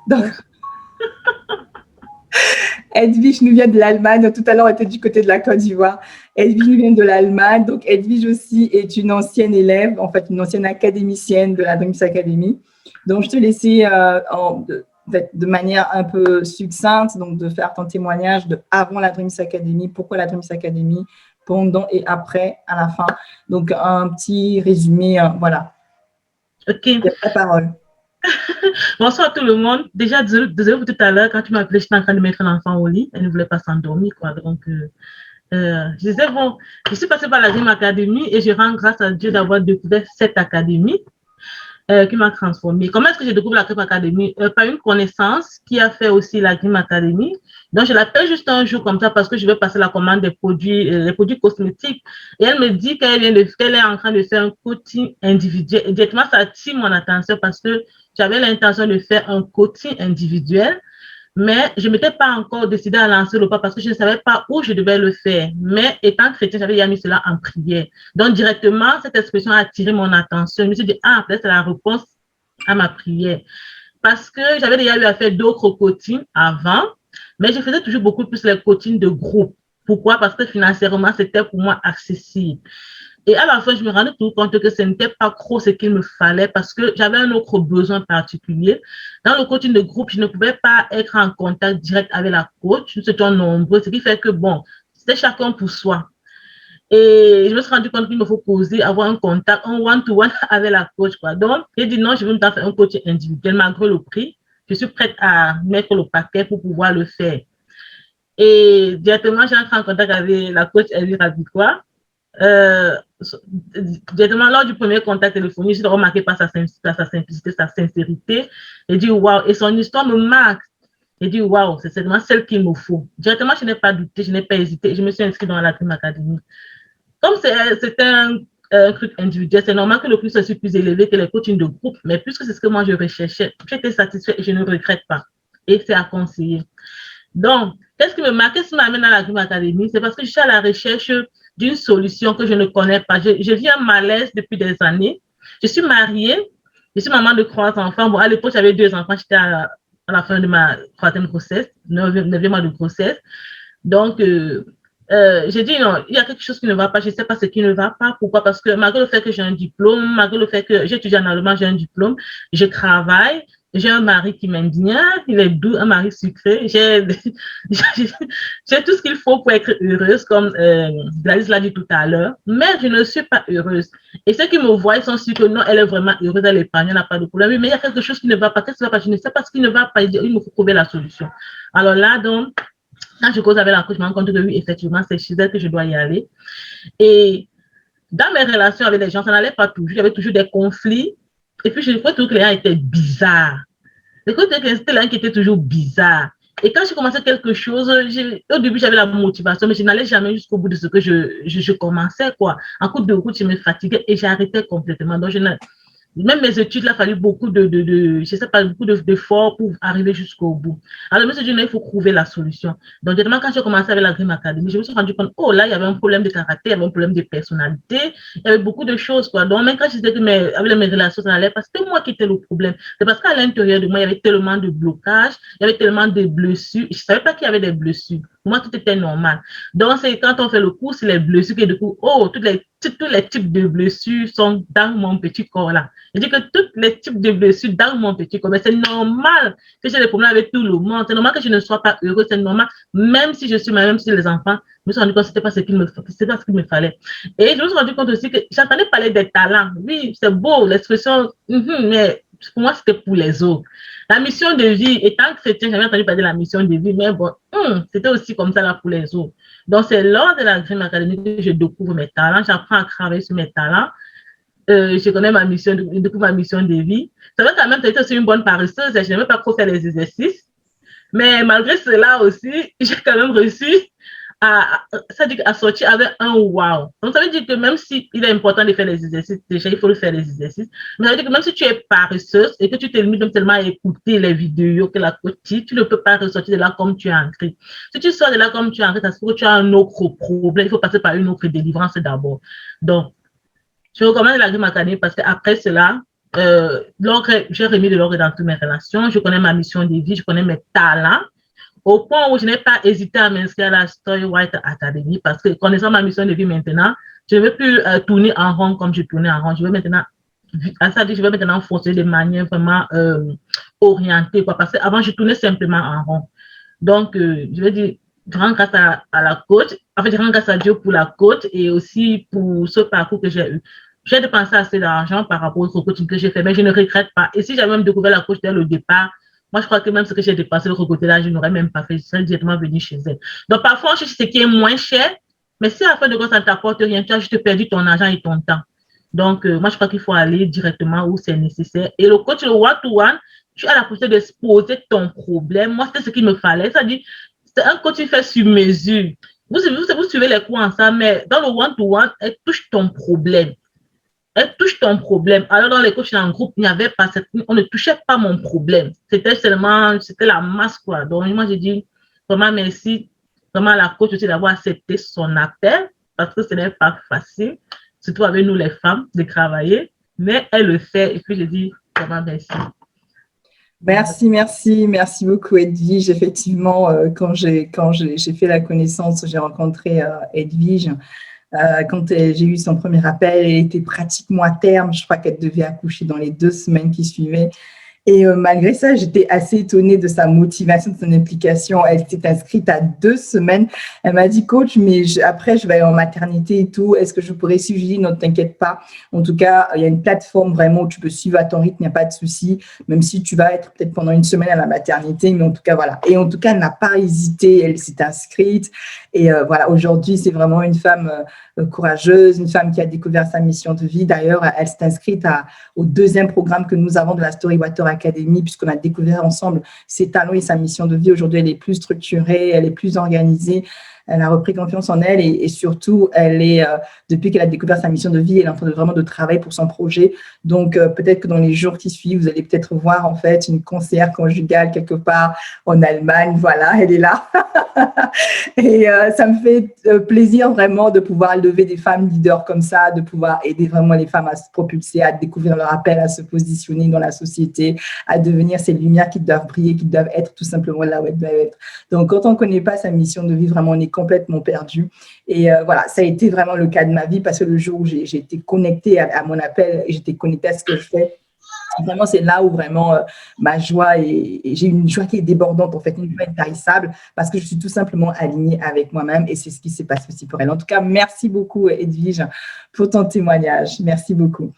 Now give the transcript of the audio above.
Donc, Edwige nous vient de l'Allemagne. Tout à l'heure, on était du côté de la Côte d'Ivoire. Edwige nous vient de l'Allemagne. Donc, Edwige aussi est une ancienne élève, en fait, une ancienne académicienne de la Dreams Academy. Donc, je te laissais de manière un peu succincte, donc de faire ton témoignage de avant la Dreams Academy, pourquoi la Dreams Academy, pendant et après, à la fin. Donc, un petit résumé, voilà. Ok. La parole. Bonsoir tout le monde. Déjà, désolé pour tout à l'heure, quand tu m'as appelé, j'étais en train de mettre l'enfant au lit. Elle ne voulait pas s'endormir, quoi. Donc, je disais, bon, je suis passée par la Dream Academy et je rends grâce à Dieu d'avoir découvert cette académie qui m'a transformée. Comment est-ce que j'ai découvert la Dream Academy? Par une connaissance qui a fait aussi la Dream Academy. Donc, je l'appelle juste un jour comme ça parce que je vais passer la commande des produits, les produits cosmétiques. Et elle me dit qu'elle est en train de faire un coaching individuel. Et directement, ça attire mon attention parce que j'avais l'intention de faire un coaching individuel. Mais je ne m'étais pas encore décidée à lancer le pas parce que je ne savais pas où je devais le faire. Mais étant chrétien, j'avais déjà mis cela en prière. Donc, directement, cette expression a attiré mon attention. Je me suis dit, ah, peut-être c'est la réponse à ma prière. Parce que j'avais déjà eu à faire d'autres coachings avant, mais je faisais toujours beaucoup plus les coachings de groupe. Pourquoi? Parce que financièrement, c'était pour moi accessible. Et à la fin, je me rendais tout compte que ce n'était pas trop ce qu'il me fallait parce que j'avais un autre besoin particulier. Dans le coaching de groupe, je ne pouvais pas être en contact direct avec la coach. Nous étions nombreux, ce qui fait que, bon, c'était chacun pour soi. Et je me suis rendu compte qu'il me faut poser, avoir un contact, un one-to-one avec la coach, quoi. Donc, j'ai dit non, je veux me faire un coaching individuel malgré le prix. Je suis prête à mettre le paquet pour pouvoir le faire. Et directement, j'ai entré en contact avec la coach Elvira Bicroix. Directement lors du premier contact téléphonique, j'ai remarqué par sa simplicité, sa sincérité. J'ai dit waouh, et son histoire me marque. J'ai dit waouh, c'est certainement celle qu'il me faut. Directement, je n'ai pas douté, je n'ai pas hésité. Je me suis inscrite dans la Dream Academy. Comme c'est un truc individuel, c'est normal que le prix soit plus élevé que les coachings de groupe, mais puisque c'est ce que moi je recherchais, j'étais satisfaite et je ne regrette pas. Et c'est à conseiller. Donc, qu'est-ce qui me marque, qu'est-ce qui m'amène à la Dream Academy? C'est parce que je suis à la recherche d'une solution que je ne connais pas. Je vis un malaise depuis des années. Je suis mariée, je suis maman de 3 enfants. Bon, à l'époque, j'avais 2 enfants, j'étais à la fin de ma 3e grossesse, 9e mois de grossesse. Donc, j'ai dit non, il y a quelque chose qui ne va pas, je ne sais pas ce qui ne va pas. Pourquoi? Parce que malgré le fait que j'ai un diplôme, malgré le fait que j'étudie en allemand, j'ai un diplôme, je travaille, j'ai un mari qui m'aime bien, il est doux, un mari sucré, j'ai tout ce qu'il faut pour être heureuse, comme Gladys l'a dit tout à l'heure, mais je ne suis pas heureuse. Et ceux qui me voient, ils sont sûrs que non, elle est vraiment heureuse, elle est épargnée, elle n'a pas de problème, mais il y a quelque chose qui ne va pas, qu'est-ce qui ne va pas? Je ne sais pas ce qui ne va pas, il me faut trouver la solution. Alors là, donc, quand je cause avec la coach, je me rends compte que oui, effectivement, c'est chez elle que je dois y aller. Et dans mes relations avec les gens, ça n'allait pas toujours. Il y avait toujours des conflits. Et puis, je trouvais que les gens étaient bizarres. C'était les gens qui étaient toujours bizarres. Et quand j'ai commencé quelque chose, au début, j'avais la motivation, mais je n'allais jamais jusqu'au bout de ce que je commençais, quoi. En cours de route, je me fatiguais et j'arrêtais complètement. Donc, même mes études, il a fallu beaucoup je sais pas, beaucoup d'efforts pour arriver jusqu'au bout. Alors, je me suis dit, il faut trouver la solution. Donc, directement, quand j'ai commencé avec la Dream Academy, je me suis rendu compte, oh là, il y avait un problème de caractère, il y avait un problème de personnalité, il y avait beaucoup de choses, quoi. Donc, même quand je disais que avec mes relations, ça n'allait pas, c'était moi qui étais le problème. C'est parce qu'à l'intérieur de moi, il y avait tellement de blocages, il y avait tellement de blessures. Je ne savais pas qu'il y avait des blessures. Pour moi, tout était normal. Donc, c'est quand on fait le cours, c'est les blessures que du coup, oh, tous les types de blessures sont dans mon petit corps là. Je dis que tous les types de blessures dans mon petit corps, mais c'est normal que j'ai des problèmes avec tout le monde. C'est normal que je ne sois pas heureuse. C'est normal, même si je suis même si les enfants, je me suis rendu compte que c'était pas ce qu'il me fallait. Et je me suis rendu compte aussi que j'entendais parler des talents. Oui, c'est beau, l'expression, mais pour moi, c'était pour les autres. La mission de vie, étant chrétien, j'avais entendu parler de la mission de vie, mais bon, c'était aussi comme ça là pour les autres. Donc, c'est lors de la Dream Academy que je découvre mes talents, j'apprends à travailler sur mes talents. Je connais ma mission de vie. C'est vrai quand même que j'étais une bonne paresseuse, je n'aimais pas trop faire les exercices. Mais malgré cela aussi, j'ai quand même réussi à sortir avec un wow. Donc ça veut dire que même s'il est important de faire les exercices, déjà il faut le faire les exercices, mais ça veut dire que même si tu es paresseuse et que tu te limites tellement à écouter les vidéos que la coach dit, tu ne peux pas ressortir de là comme tu es entré. Si tu sors de là comme tu es entré, ça se trouve que tu as un autre problème, il faut passer par une autre délivrance d'abord. Donc, je recommande la Dream Academy parce qu'après cela, j'ai remis de l'ordre dans toutes mes relations. Je connais ma mission de vie, je connais mes talents. Au point où je n'ai pas hésité à m'inscrire à la Storywriter Academy parce que connaissant ma mission de vie maintenant, je ne veux plus tourner en rond comme je tournais en rond. Je veux maintenant, je veux maintenant forcer de manière vraiment orientée, quoi, parce qu'avant, je tournais simplement en rond. Donc, je veux dire, je rends grâce à la coach. En fait, je rends grâce à Dieu pour la coach et aussi pour ce parcours que j'ai eu. J'ai dépensé assez d'argent par rapport au coaching que j'ai fait, mais je ne regrette pas. Et si j'avais même découvert la coach dès le départ, moi, je crois que même ce que j'ai dépensé de ce côté-là, je n'aurais même pas fait. Je serais directement venu chez elle. Donc, parfois, on cherche ce qui est moins cher, mais si à la fin de compte, ça ne t'apporte rien, tu as juste perdu ton argent et ton temps. Donc, moi, je crois qu'il faut aller directement où c'est nécessaire. Et le coach, le one-to-one, tu as la possibilité de poser ton problème. Moi, c'était ce qu'il me fallait. C'est-à-dire, c'est un coach qui fait sur mesure. Vous suivez les cours ensemble, mais dans le one-to-one, elle touche ton problème. Elle touche ton problème. Alors, dans les coachs en groupe, il n'y avait pas on ne touchait pas mon problème. C'était seulement, c'était la masse, quoi. Donc, moi, j'ai dit, vraiment, merci, vraiment, à la coach aussi d'avoir accepté son appel, parce que ce n'est pas facile, surtout avec nous, les femmes, de travailler, mais elle le fait. Et puis, j'ai dit, vraiment, merci. Merci beaucoup, Edwige. Effectivement, quand j'ai fait la connaissance, j'ai rencontré Edwige. Quand j'ai eu son premier appel, elle était pratiquement à terme. Je crois qu'elle devait accoucher dans les 2 semaines qui suivaient. Et malgré ça, j'étais assez étonnée de sa motivation, de son implication. Elle s'est inscrite à 2 semaines. Elle m'a dit, coach, mais après, je vais aller en maternité et tout. Est-ce que je pourrais suivre? Je dis, non, t'inquiète pas. En tout cas, il y a une plateforme vraiment où tu peux suivre à ton rythme, il n'y a pas de souci. Même si tu vas être peut-être pendant 1 semaine à la maternité, mais en tout cas, voilà. Et en tout cas, elle n'a pas hésité. Elle s'est inscrite. Et voilà, aujourd'hui, c'est vraiment une femme courageuse, une femme qui a découvert sa mission de vie. D'ailleurs, elle s'est inscrite au 2e programme que nous avons de la Storywriter Academy, puisqu'on a découvert ensemble ses talents et sa mission de vie. Aujourd'hui, elle est plus structurée, elle est plus organisée. Elle a repris confiance en elle et surtout, elle est, depuis qu'elle a découvert sa mission de vie, elle est en train de vraiment de travailler pour son projet. Donc, peut-être que dans les jours qui suivent, vous allez peut-être voir en fait une conseillère conjugale quelque part en Allemagne. Voilà, elle est là. Et ça me fait plaisir vraiment de pouvoir lever des femmes leaders comme ça, de pouvoir aider vraiment les femmes à se propulser, à découvrir leur appel, à se positionner dans la société, à devenir ces lumières qui doivent briller, qui doivent être tout simplement là où elles doivent être. Donc, quand on ne connaît pas sa mission de vie, vraiment, on est complètement perdu. Et voilà, ça a été vraiment le cas de ma vie parce que le jour où j'ai été connectée à mon appel, j'étais connectée à ce que je fais, vraiment, c'est là où vraiment ma joie et j'ai une joie qui est débordante, en fait, une joie intarissable parce que je suis tout simplement alignée avec moi-même et c'est ce qui s'est passé aussi pour elle. En tout cas, merci beaucoup, Edwige, pour ton témoignage. Merci beaucoup.